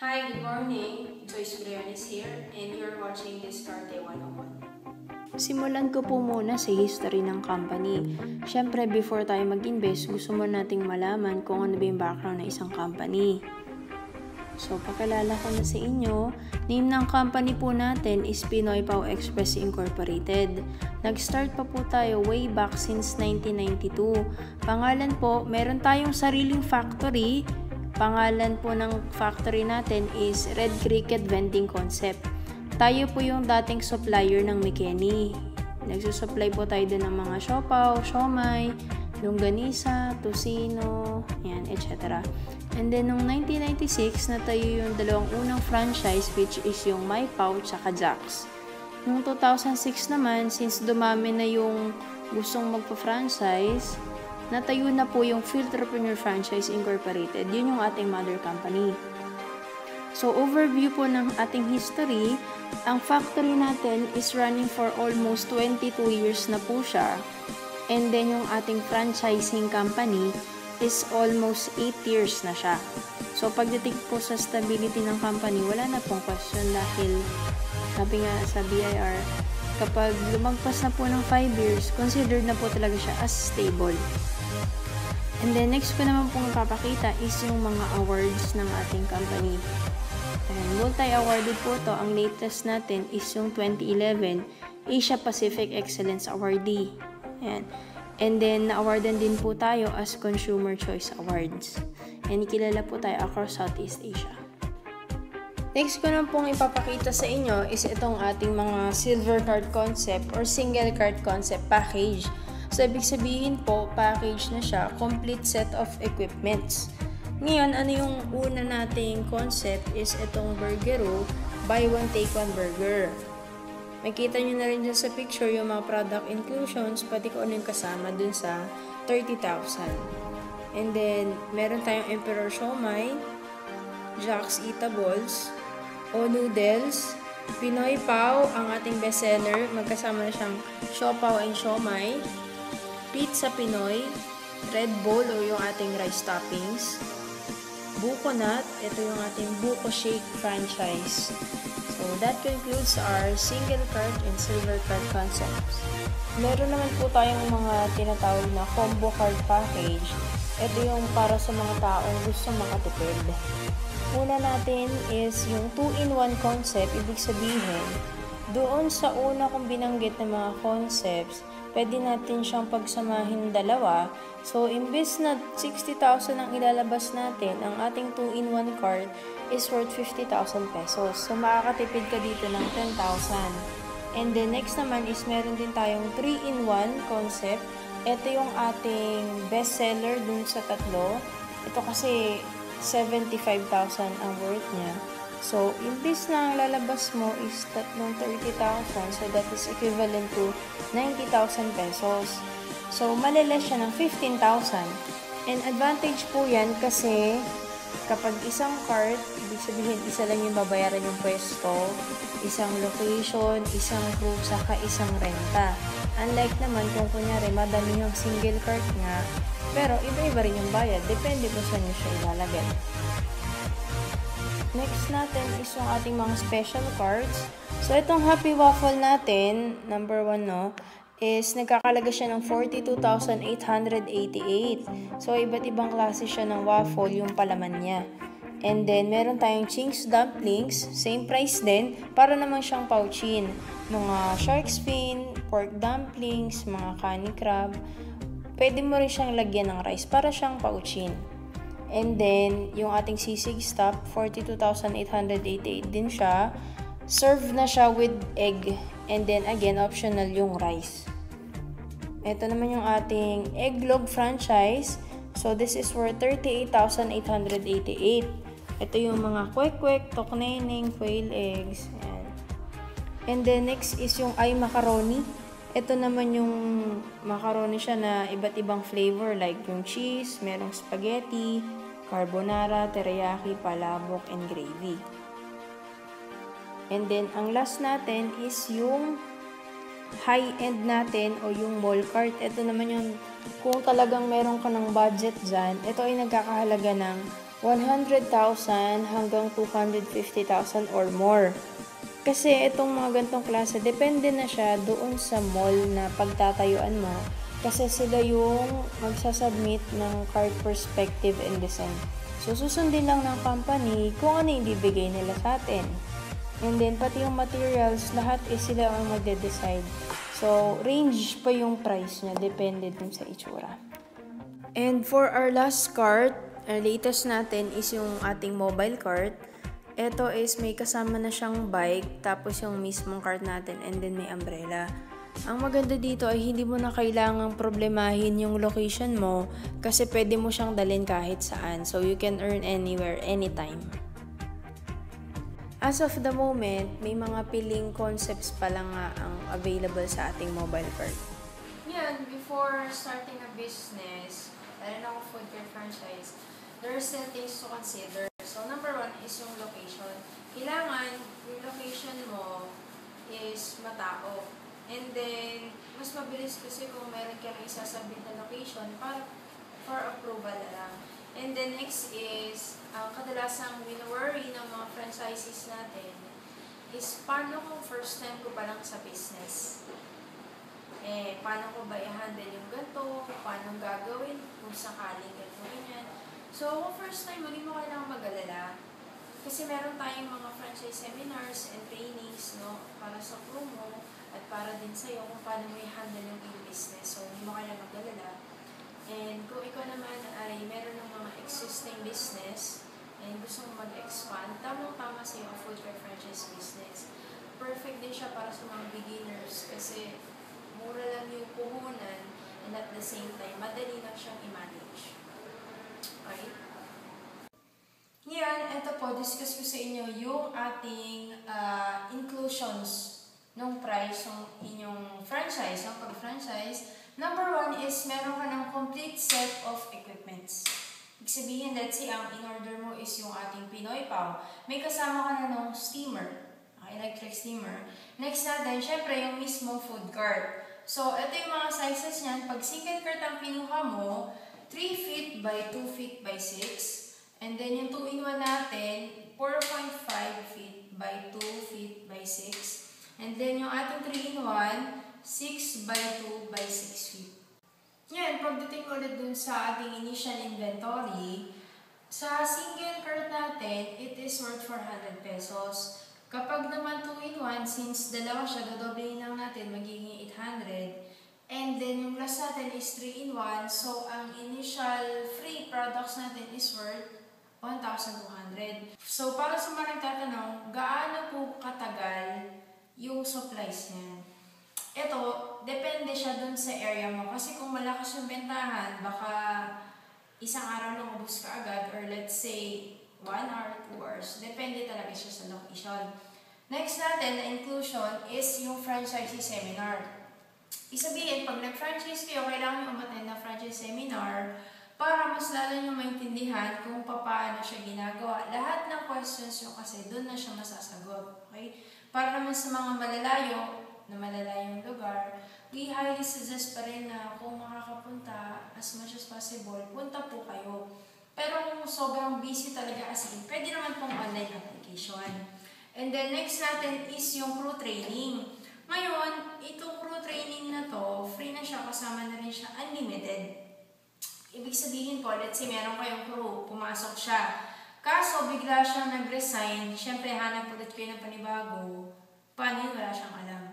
Hi, good morning. Joyce Brianes here, and you're watching Diskarte 101. Simulan ko po muna sa history ng company. Siyempre, before tayo mag-invest, gusto mo nating malaman kung ano ba yung background ng isang company. So, pakilala ko na sa inyo, name ng company po natin is Pinoy Pao Express Incorporated. Nag-start pa po tayo way back since 1992. Pangalan po, meron tayong sariling factory. Pangalan po ng factory natin is Red Cricket Vending Concept. Tayo po yung dating supplier ng McKinney. Nagsusupply po tayo din ng mga siopaw, siomai, longganisa, tocino, yan, etc. And then, noong 1996, natayo yung dalawang unang franchise which is yung My Pao tsaka Jax. Noong 2006 naman, since dumami na yung gustong magpa-franchise, natayo na po yung Filtrepreneur Franchise Incorporated. Yun yung ating mother company. So, overview po ng ating history, ang factory natin is running for almost 22 years na po siya. And then, yung ating franchising company is almost 8 years na siya. So, pagdating po sa stability ng company, wala na pong question dahil sabi nga sa BIR, kapag lumagpas na po ng 5 years, considered na po talaga siya as stable. And then, next ko naman pong papakita is yung mga awards ng ating company. And multi-awarded po to. Ang latest natin is yung 2011 Asia Pacific Excellence Awardee. Ayan. And then, na-awardan din po tayo as Consumer Choice Awards. And kilala po tayo across Southeast Asia. Next ko na pong ipapakita sa inyo is itong ating mga silver card concept or single card concept package. So, ibig sabihin po, package na siya, complete set of equipments. Ngayon, ano yung una nating concept is itong Burgero, buy one, take one burger. Makita nyo na rin dyan sa picture yung mga product inclusions, pati kung ano yung kasama dun sa 30,000. And then, meron tayong Emperor Siomai, Jax Eatables, O Noodles, Pinoy Pao, ang ating bestseller, magkasama na siyang siopaw and siomai, Pizza Pinoy, Red Bowl o yung ating rice toppings, Buko Nut, ito yung ating Buko Shake franchise. So, that concludes our single card and silver card concepts. Meron naman po tayong mga tinatawag na combo card package. Ito yung para sa mga taong gusto makatipid. Una natin is yung 2-in-1 concept. Ibig sabihin, doon sa una kong binanggit na mga concepts, pwede natin siyang pagsamahin dalawa. So, imbes na 60,000 ang ilalabas natin, ang ating 2-in-1 card is worth 50,000 pesos. So, makakatipid ka dito ng 10,000. And then, next naman is meron din tayong 3-in-1 concept. Ito yung ating bestseller dun sa tatlo. Ito kasi 75,000 ang worth niya. So, imbis na ang lalabas mo is tatlong 30,000, so that is equivalent to 90,000 pesos. So, maliless siya ng 15,000. And advantage po yan kasi kapag isang cart, ibig sabihin isa lang yung babayaran yung pwesto, isang location, isang crew, saka isang renta. Unlike naman kung kunyari madami yung single cart nga, pero iba-iba rin yung bayad. Depende kung saan nyo siya ilalagay. Next natin is yung ating mga special cards. So, itong Happy Waffle natin, number 1 no, is nagkakalaga siya ng 42,888. So, iba't ibang klase siya ng waffle yung palaman niya. And then, meron tayong Chinks Dumplings, same price din, para naman siyang pauchin. Mga shark's fin, pork dumplings, mga kanin crab. Pwede mo rin siyang lagyan ng rice para siyang pauchin. And then, yung ating sisig stop, 42,888 din siya. Serve na siya with egg. And then, again, optional yung rice. Ito naman yung ating egg log franchise. So, this is worth 38,888. Ito yung mga kwek-kwek, tokneneng, quail eggs. Ayan. And then, next is yung ay macaroni. Ito naman yung macaroni siya na iba't ibang flavor like yung cheese, merong spaghetti, carbonara, teriyaki, palabok, and gravy. And then, ang last natin is yung high-end natin o yung mall cart. Ito naman yung kung talagang meron ka ng budget dyan, ito ay nagkakahalaga ng 100,000 hanggang 250,000 or more. Kasi itong mga gantong klase, depende na siya doon sa mall na pagtatayuan mo. Kasi sila yung magsasubmit ng card perspective and design. So, susundin lang ng company kung ano yung bibigay nila sa atin. And then, pati yung materials, lahat sila ang magde-decide. So, range pa yung price niya. Depende dun sa itsura. And for our last cart, ang latest natin is yung ating mobile cart. Ito is may kasama na siyang bike, tapos yung mismong cart natin, and then may umbrella. Ang maganda dito ay hindi mo na kailangang problemahin yung location mo kasi pwede mo siyang dalhin kahit saan. So, you can earn anywhere, anytime. As of the moment, may mga piling concepts pa lang nga ang available sa ating mobile cart. Yan, before starting a business, lalo na ako food care franchise, there are still things to consider. So, number one is yung location. Kailangan yung location mo is matao. And then, mas mabilis kasi kung meron ka ng isasabit na location para for approval na lang. And then next is, kadalasang wino-worry ng mga franchisees natin is paano kung first time ko pa lang sa business? Paano ko ba i-handle yung ganito? Paano gagawin kung sakaling ganito ganyan? So, kung first time, hindi mo kailangang mag-alala. Kasi meron tayong mga franchise seminars and trainings, no, para sa promo at para din sa'yo kung paano mo i-handle yung business. So, hindi mo kailangang mag-alala. And kung ikaw naman ay meron ng mga existing business and gusto mo mag-expand, tamang-tama sa'yo ang food care franchise business. Perfect din siya para sa mga beginners kasi mura lang yung puhunan and at the same time, madali lang siyang i-manage. Okay? Yan, ito po, discuss ko sa inyo yung ating inclusions ng price ng inyong franchise, ng pag-franchise. Number one is meron ka ng complete set of equipments. Ibig sabihin, let's say, ang in-order mo is yung ating Pinoy Pao. May kasama ka na ng steamer, electric steamer. Next natin, syempre, yung mismo food cart. So, ito yung mga sizes niyan. Pag single cart ang pinuha mo, 3 feet by 2 feet by 6. And then yung 2-in-1 natin, 4.5 feet by 2 feet by 6. And then yung ating 3-in-1, 6 by 2 by 6 feet. Yan, pagdating ulit dun sa ating initial inventory, sa single cart natin, it is worth 400 pesos. Kapag naman 2-in-1, since dalawa siya, dodoblein lang natin, magiging 800. And then yung last natin is 3-in-1, so ang initial free products natin is worth 1,200. So, para sa mga nagtatanong, gaano po katagal yung supplies niya? Ito, depende siya dun sa area mo. Kasi kung malakas yung bentahan, baka isang araw lang ubus ka agad or let's say 1 hour, 2 hours. Depende talaga siya sa location. Next natin na inclusion is yung franchisee seminar. Isabihin, pag nag-franchise kayo, kailangan nyo umattend na franchise seminar para mas lalo nyo maintindihan kung paano siya ginagawa. Lahat ng questions nyo kasi doon na siya masasagot. Okay? Para naman sa mga malalayong lugar, we highly suggest pa rin na kung makakapunta as much as possible, punta po kayo. Pero kung sobrang busy talaga as in, pwede naman pong online application. And then next natin is yung crew training. Ngayon, itong crew training na to, free na siya, kasama na rin siya, unlimited. Ibig sabihin po, let's say meron kayong crew, pumasok siya. Kaso, bigla siyang nag-resign, syempre hanap ulit kayo ng panibago, paano yun, wala siyang alam.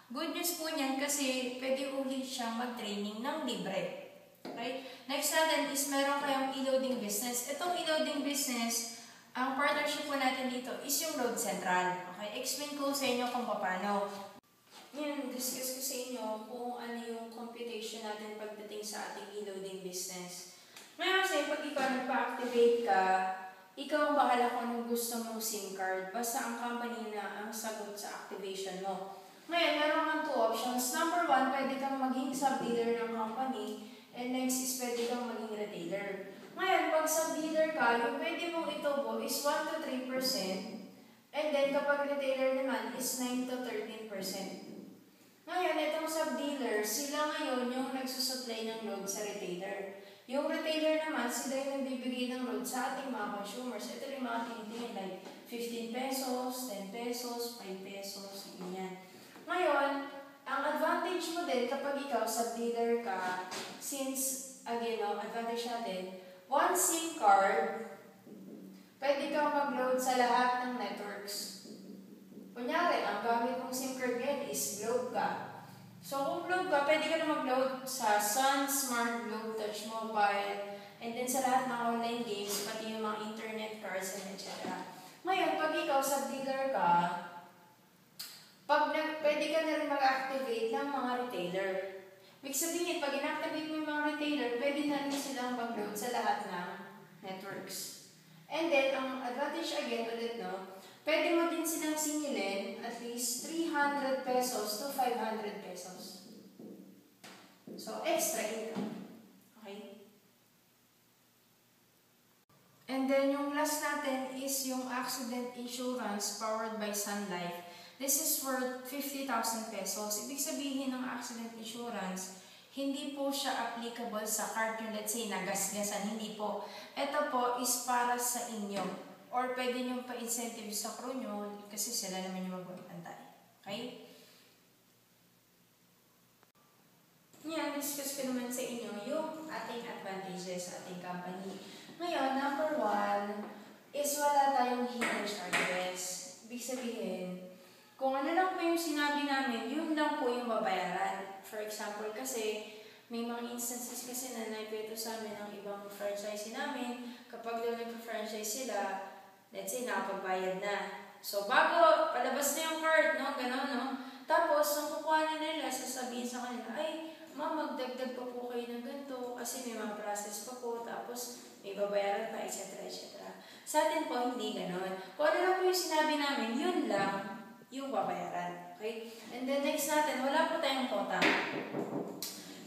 Good news po niyan kasi pwede ulit siyang mag-training ng libre. Okay? Next natin is meron kayong e-loading business. Itong e-loading business, ang partnership po natin dito is yung Load Central. Okay? Explain ko sa inyo kung paano. Yan, discuss ko sa inyo kung ano yung computation natin pagdating sa ating e-loading business. Ngayon kasi, pag ikaw nagpa-activate ka, ikaw ang bahala kung anong gusto mong SIM card. Basta ang company na ang sagot sa activation mo. Ngayon, meron kang 2 options. Number 1, pwede kang maging sub-dealer ng company. And next is pwede kang maging retailer. Ngayon, pag sub-dealer ka, yung pwede mong itubo is 1 to 3%. And then, kapag retailer naman is 9 to 13%. Ngayon, itong sub-dealer, sila ngayon yung nagsusupply ng load sa retailer. Yung retailer naman, sila yung nagbibigay ng load sa ating mga consumers. Ito yung mga tinitingin like 15 pesos, 10 pesos, 5 pesos, ganyan. Ngayon, ang advantage mo din kapag ikaw sub-dealer ka, since, again, advantage natin, one SIM card, pwede kang mag-load sa lahat ng networks. Kunyari, ang gamit mong SIM card ngayon is Globe ka. So, kung Globe ka, pwede ka na mag-load sa Sun, Smart, Globe, Touch Mobile, and then sa lahat ng online games, pati yung mga internet cards, and etc. Ngayon, pag ikaw sub-dealer ka, pwede ka na rin mag-activate ng mga retailer. Ibig sabihin, pag in-activate mo yung mga retailer, pwede na rin silang mag-load sa lahat ng networks. And then, ang advantage again ulit, pwede mo din silang singilin at least 300 pesos to 500 pesos. So, extra income. Okay? And then, yung last natin is yung accident insurance powered by Sun Life. This is worth 50,000 pesos. Ibig sabihin ng accident insurance, hindi po siya applicable sa cart yung let's say nagasgasan. Hindi po. Ito po is para sa inyo. Or pwede nyo pa-incentive sa crew nyo kasi sila naman yung magbabantay. Okay? Ngayon, discuss ko naman sa inyo yung ating advantages sa ating company. Ngayon, number 1 is wala tayong hidden charges. Ibig sabihin, kung ano lang po yung sinabi namin, yun lang po yung babayaran. For example, kasi may mga instances kasi na naipito sa amin ng ibang franchisee namin. Kapag daw nag-franchise sila, let's say, nakapagbayad na. So, bago, palabas na yung card, gano'n, Tapos, nung kukuha na nila, sasabihin sa kanila, ay, ma'am, magdagdag pa po kayo ng ganito kasi may mga process pa po, tapos may babayaran pa, etc., etc. Sa atin po, hindi gano'n. Kung ano lang po yung sinabi namin, yun lang yung babayaran. Okay? And then next natin, wala po tayong quota.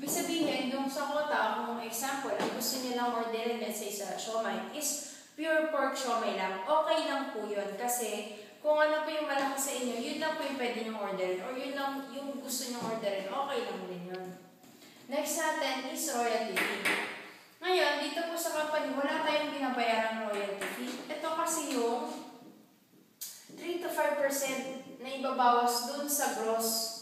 Ibig sabihin, yung sa quota, kung example, ang gusto nilang orderin, let's say sa siomai, is pure pork siomai lang. Okay lang po yun. Kasi kung ano po yung malakas sa inyo, yun lang po yung pwede nyong orderin. Or yun lang yung gusto nyong orderin, okay lang din yun. Next natin is royalty fee. Ngayon, dito po sa company, wala tayong binabayarang royalty fee. Ito kasi yung 3 to 5% na ibabawas dun sa gross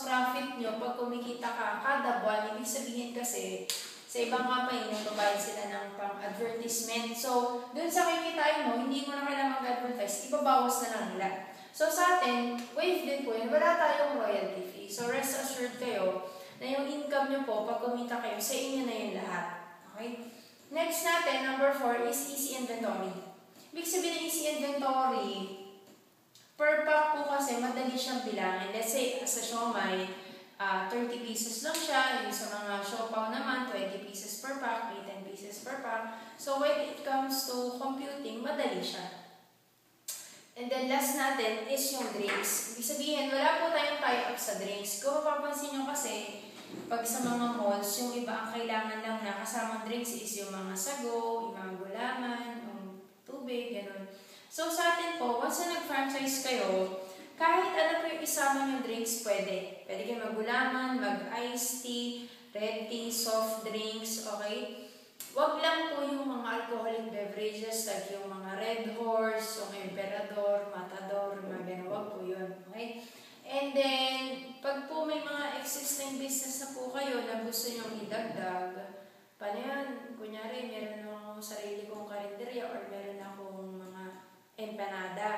profit nyo pag kumikita ka kada buwan. Ibig sabihin kasi sa ibang company nagbabayad sila ng pang-advertisement. So, dun sa kikitain mo, hindi mo na kailangan mag-advertise, ibabawas na lang nila. So, sa atin, wave din po yun, wala tayong royalty fee. So, rest assured kayo na yung income nyo po pag kumita kayo, sa inyo na yun lahat. Okay? Next natin, number 4 is easy inventory. Ibig sabihin ng easy inventory, per pack po kasi madali siyang bilangin. Let's say, sa siomai, 30 pieces lang siya. Yung sa mga siopaw naman, 20 pieces per pack, 10 pieces per pack. So, when it comes to computing, madali siya. And then, last natin is yung drinks. Ibig sabihin, wala po tayong tie-up sa drinks. Kung mapapansin nyo kasi, pag sa mga malls, yung iba ang kailangan lang na kasamang drinks is yung mga sago, yung mga gulaman, tubig, gano'n. So, sa atin po, once na nag-franchise kayo, kahit ano po yung isama yung drinks, pwede. Pwede kayo mag-gulaman, mag-iced tea, red tea, soft drinks, okay? Wag lang po yung mga alcoholic beverages, like yung mga Red Horse, yung Emperador, Matador, mga gano'n. Wag po yun, okay? And then, pag po may mga existing business na po kayo na gusto nyong idagdag, paano yan? Kunyari, meron akong sarili kong karinderya or meron akong mga empanada.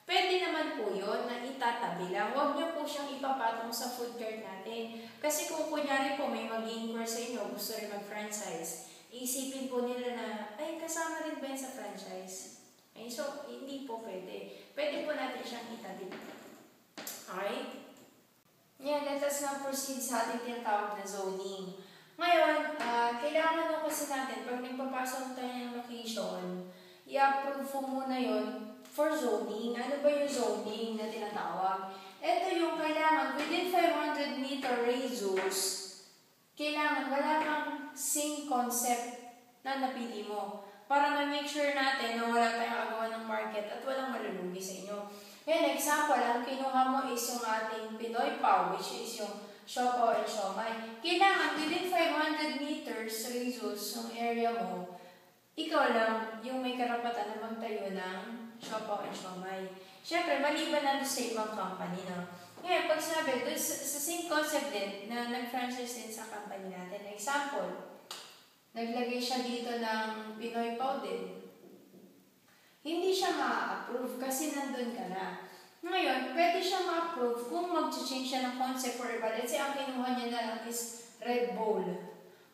Pwede naman po yun na itatabi lang. Huwag niyo po siyang ipapatong sa food cart natin. Kasi kung kunyari po may mag-inquire sa inyo, gusto rin mag-franchise, isipin po nila na, ay, kasama rin ba yan sa franchise? Okay, so, hindi po pwede. Pwede po natin siyang itabi. Okay? Yan, let us now proceed sa ating tinatawag na zoning. Ngayon, kailangan nung kasi natin, pag nagpapasok tayo ng location, i-approve po muna yun for zoning. Ano ba yung zoning na tinatawag? Ito yung kailangan, within 500 meter radius, kailangan wala kang same concept na napili mo. Para ma-make sure natin na wala tayong agawan ng market at walang malulugi sa inyo. Ngayon, example, ang kinuha mo is yung ating Pinoy Pau, which is yung siopaw at siomay. Kailangan within 500 meters radius ng area mo, ikaw lang yung may karapatan na magtayo ng siopaw at siomay. Siyempre, maliban na doon sa ibang company, no? Ngayon, pag sinabi, doon sa same concept din na nag-franchise din sa company natin. Example, naglagay siya dito ng Pinoy Pao din. Hindi siya ma-approve kasi nandun ka na. Ngayon, pwede siya ma-approve kung mag-change siya ng concept or iba. Let's say, ang kinuha niya na lang is Red Bull.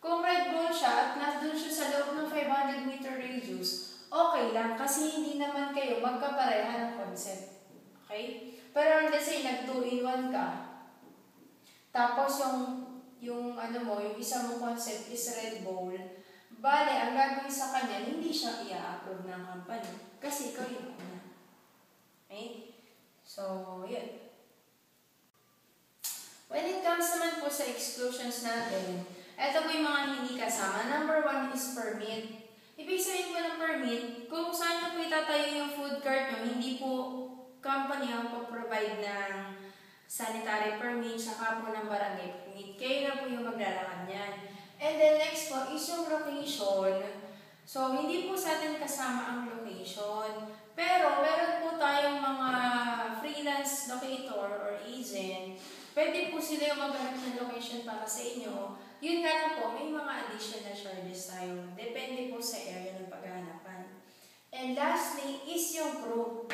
Kung Red Bull siya at nandun siya sa loob ng 500 meter radius, okay lang kasi hindi naman kayo magkapareha ng concept. Okay? Pero let's say, nag-2-in-1 ka. Tapos yung isa mong concept is Red Bull. Bale, ang gagawin sa kanya, hindi siya i-approve ng company. Kasi ikaw yung una. Okay? So, yun. When it comes naman po sa exclusions natin, ito po yung mga hindi kasama. Number 1 is permit. Ibig sabihin po ng permit, kung saan nyo po itatayo yung food cart nyo, hindi po company ang po-provide ng sanitary permit, saka po ng barangay permit. Kayo na po yung maglalakad niyan. And then next po is yung location. So, hindi po sa atin kasama ang location. Pero, meron po tayong mga freelance locator or agent. Pwede po sila yung maghanap ng location para sa inyo. Yun nga lang po, may mga additional charges tayo. Depende po sa area ng paghahanapan. And lastly is yung crew.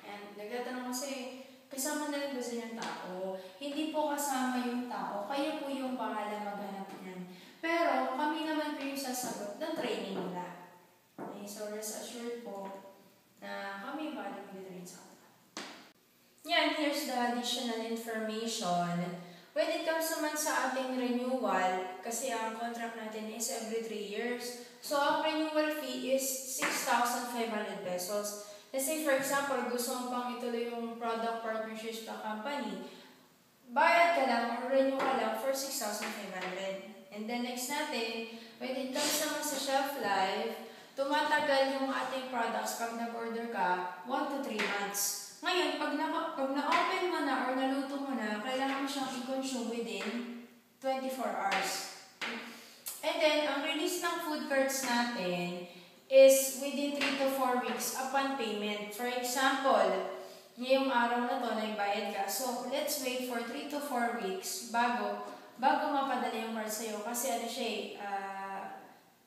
And nagtatanong kasi, kasama na rin ba sa yung tao? Hindi po kasama yung tao. Kayo po yung bahala maghanap niyan. Pero, kami naman po yung sasagot ng training nila. Okay, so rest assured po na kami yung bahala mag-train sa kanila. Yan, here's the additional information. When it comes naman sa ating renewal, kasi ang contract natin is every 3 years. So, ang renewal fee is 6,500 pesos. Let's say, for example, gusto mo pang ituloy yung product partnerships sa company, bayad ka lang or renew ka lang for 6,500. And then next natin, when it comes naman sa shelf life, tumatagal yung ating products pag nag-order ka, 1 to 3 months. Ngayon, pag na-open mo na or naluto mo na, kailangan mo siyang i-consume within 24 hours. And then, ang release ng food carts natin is within 3 to 4 weeks upon payment. For example, ngayong araw na to, nagbayad ka. So, let's wait for 3 to 4 weeks bago mapadala yung card sa'yo. Kasi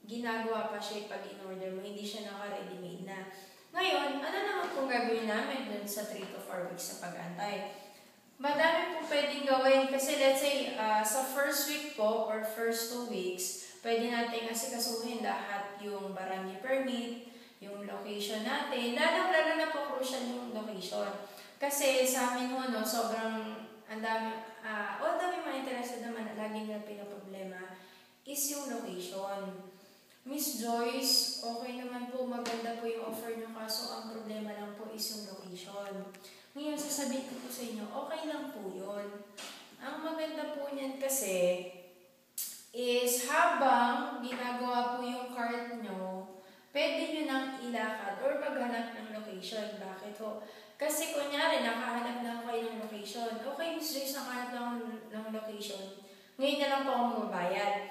ginagawa pa siya pag in-order mo. Hindi siya naka-ready-made na. Ngayon, ano naman kung gagawin namin dun sa 3 to 4 weeks sa pag-antay? Madami po pwedeng gawin kasi let's say sa first week po or first 2 weeks, pwede natin asikasuhin lahat yung barangay permit, yung location natin. Lalo na po crucial yung location. Kasi sa amin ho, no, sobrang ang dami mga interested naman na lagi nila pinaproblema is yung location. Miss Joyce, okay naman po, maganda po yung offer nyo, kaso ang problema lang po is yung location. Ngayon, sasabihin ko po sa inyo, okay lang po yun. Ang maganda po niyan kasi is habang ginagawa po yung cart nyo, pwede nyo nang ilakad or maghanap ng location. Bakit ho? Kasi kunyari, nakahanap lang kayo ng location. Okay, Miss Joyce, nakahanap lang ng location. Ngayon na lang po ako magbabayad.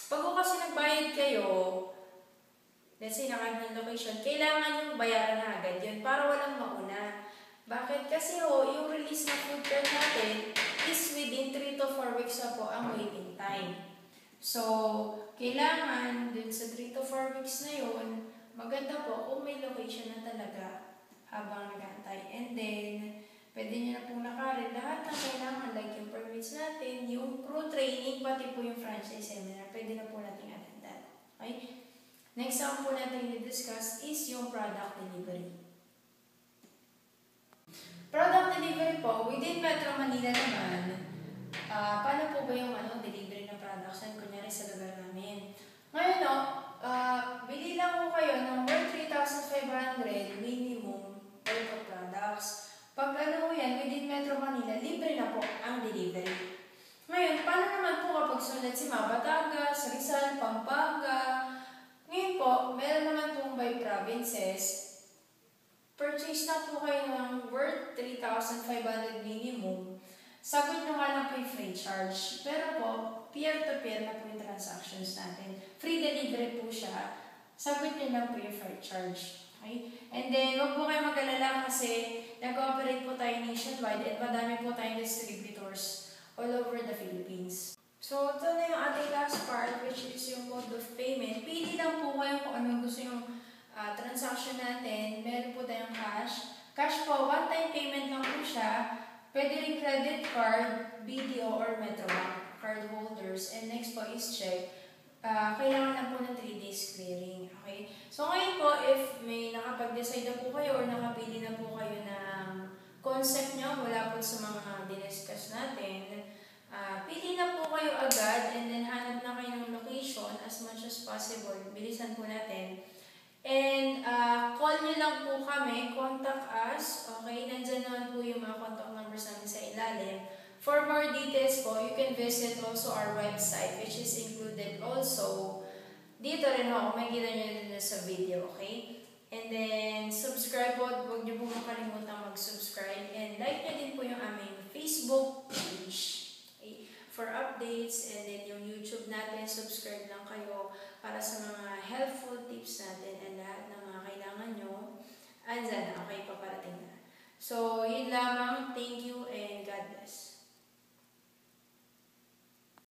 Pag kasi nagbayad kayo, let's say nakahanap ng location, kailangan yung bayaran na agad yun para walang mauna. Bakit? Kasi yung release ng food cart natin is within 3 to 4 weeks na po ang waiting time. So, kailangan dun sa 3 to 4 weeks na yun, maganda po kung may location na talaga habang nag-aantay. And then, pwede nyo na pong nakarin lahat ng kailangan, like yung permits natin, yung crew training, pati po yung franchise seminar, pwede na po natin attendan. Okay? Next time po natin i-discuss is yung product delivery. Product delivery po, within Metro Manila naman, paano po ba yung delivery ng products? Kunyari sa lugar namin. Ngayon, bili lang po kayo ng worth 3,500 minimum worth of products. Pag yan, within Metro Manila, libre na po ang delivery. Ngayon, paano naman po kapag sulat si Batangas, Rizal, Pampanga? Ngayon po, meron naman pong by provinces. Purchase na po kayo ng worth 3,500 minimum. sagot nyo nga lang po yung free charge. Pero po, peer-to-peer na po yung transactions natin. Free delivery po siya. Sagot nyo lang po yung free charge. Okay? And then, huwag po kayo mag-alala kasi nag-ooperate po tayo nationwide at madami po tayong distributors all over the Philippines. So, ito na yung ating last part, which is yung mode of payment. Pili lang po kayo kung anong gusto yung transaction natin. Meron po tayong cash. Cash po, one-time payment lang po siya. Pwede rin credit card, BDO, or Metrobank card holders. And next po is check. Kailangan lang po ng 3 days clearing. Okay? So, ngayon po, if may nakapag-decide na po kayo or nakapili na po kayo ng concept nyo mula po sa mga diniscuss natin, pili na po kayo agad and then hanap na kayo ng location as much as possible. Bilisan po natin. And call nyo lang po kami, contact us. Okay, nandyan naman po yung mga contact numbers namin sa ilalim. For more details po, you can visit also our website, which is included also. Dito rin ako, makikita nyo din sa video, okay? And then, subscribe po. Huwag nyo po makalimutan mag-subscribe. And like nyo din po yung aming Facebook page. Okay? For updates, and then yung YouTube natin, subscribe lang kayo para sa mga helpful tips natin and lahat ng mga kailangan nyo. Andyan na, okay, paparating na. So, yun lamang. Thank you